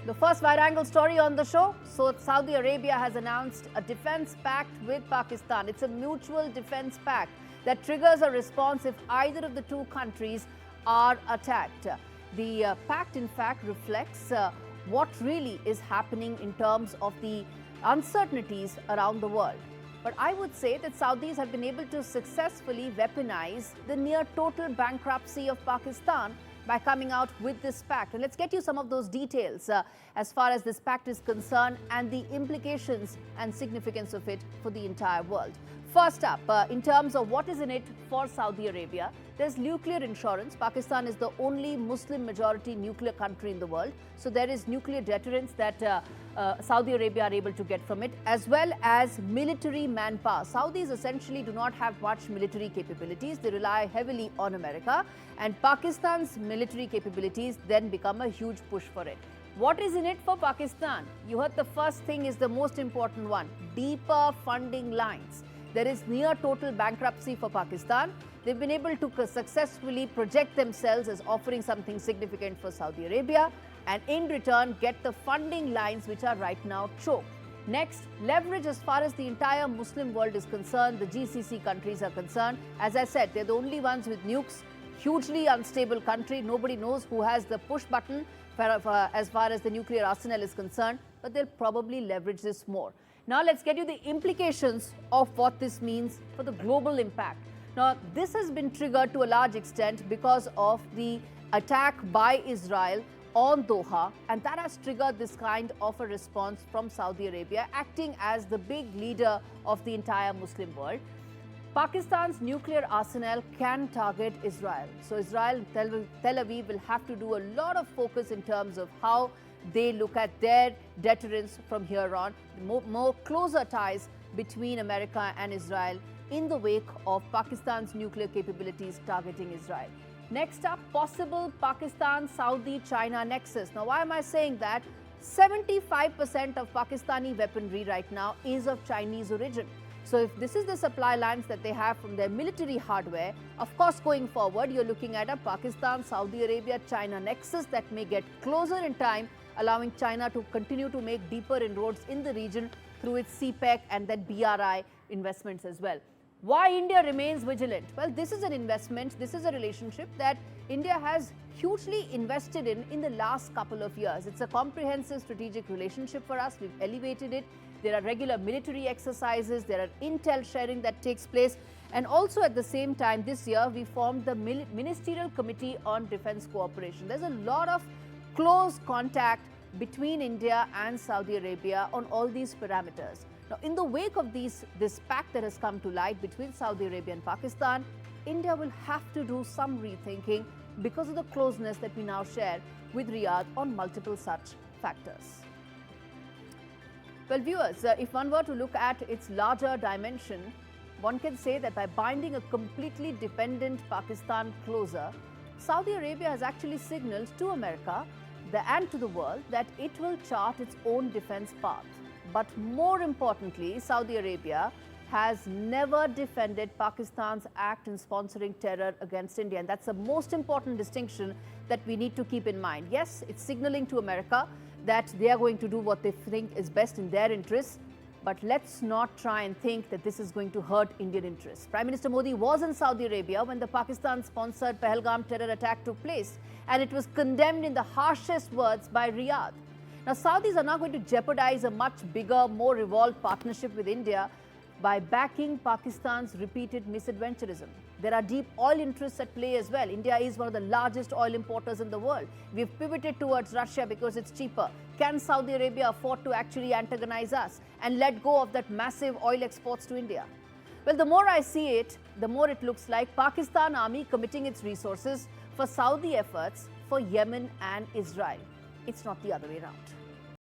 The first wide-angle story on the show. So Saudi Arabia has announced a defense pact with Pakistan. It's a mutual defense pact that triggers a response if either of the two countries are attacked. The pact, in fact, reflects what really is happening in terms of the uncertainties around the world. But I would say that Saudis have been able to successfully weaponize the near total bankruptcy of Pakistan by coming out with this pact. And let's get you some of those details as far as this pact is concerned and the implications and significance of it for the entire world. First up, in terms of what is in it for Saudi Arabia, there's nuclear insurance. Pakistan is the only Muslim majority nuclear country in the world. So there is nuclear deterrence that Saudi Arabia are able to get from it, as well as military manpower. Saudis essentially do not have much military capabilities. They rely heavily on America, and Pakistan's military capabilities then become a huge push for it. What is in it for Pakistan? You heard the first thing is the most important one: deeper funding lines. There is near total bankruptcy for Pakistan. They've been able to successfully project themselves as offering something significant for Saudi Arabia, and in return get the funding lines which are right now choked. Next, leverage as far as the entire Muslim world is concerned, the GCC countries are concerned. As I said, they're the only ones with nukes, hugely unstable country. Nobody knows who has the push button as far as the nuclear arsenal is concerned, but they'll probably leverage this more. Now let's get you the implications of what this means for the global impact. Now, this has been triggered to a large extent because of the attack by Israel on Doha, and that has triggered this kind of a response from Saudi Arabia, acting as the big leader of the entire Muslim world. Pakistan's nuclear arsenal can target Israel. So Israel, Tel Aviv will have to do a lot of focus in terms of how they look at their deterrence from here on, more closer ties between America and Israel in the wake of Pakistan's nuclear capabilities targeting Israel. Next up, possible Pakistan-Saudi-China nexus. Now, why am I saying that? 75% of Pakistani weaponry right now is of Chinese origin. So if this is the supply lines that they have from their military hardware, of course, going forward, you're looking at a Pakistan-Saudi Arabia-China nexus that may get closer in time, allowing China to continue to make deeper inroads in the region through its CPEC and then BRI investments as well. Why India remains vigilant? Well, this is an investment, this is a relationship that India has hugely invested in the last couple of years. It's a comprehensive strategic relationship for us. We've elevated it. There are regular military exercises, there are intel sharing that takes place. And also at the same time, this year, we formed the Ministerial Committee on Defense Cooperation. There's a lot of close contact between India and Saudi Arabia on all these parameters. Now, in the wake of this pact that has come to light between Saudi Arabia and Pakistan, India will have to do some rethinking because of the closeness that we now share with Riyadh on multiple such factors. Well, viewers, if one were to look at its larger dimension, one can say that by binding a completely dependent Pakistan closer, Saudi Arabia has actually signaled to America and to the world that it will chart its own defense path. But more importantly, Saudi Arabia has never defended Pakistan's act in sponsoring terror against India. And that's the most important distinction that we need to keep in mind. Yes, it's signaling to America that they are going to do what they think is best in their interests. But let's not try and think that this is going to hurt Indian interests. Prime Minister Modi was in Saudi Arabia when the Pakistan-sponsored Pahalgam terror attack took place, and it was condemned in the harshest words by Riyadh. Now, Saudis are now going to jeopardize a much bigger, more evolved partnership with India by backing Pakistan's repeated misadventurism. There are deep oil interests at play as well. India is one of the largest oil importers in the world. We've pivoted towards Russia because it's cheaper. Can Saudi Arabia afford to actually antagonize us and let go of that massive oil exports to India? Well, the more I see it, the more it looks like Pakistan army committing its resources for Saudi efforts for Yemen and Israel. It's not the other way around.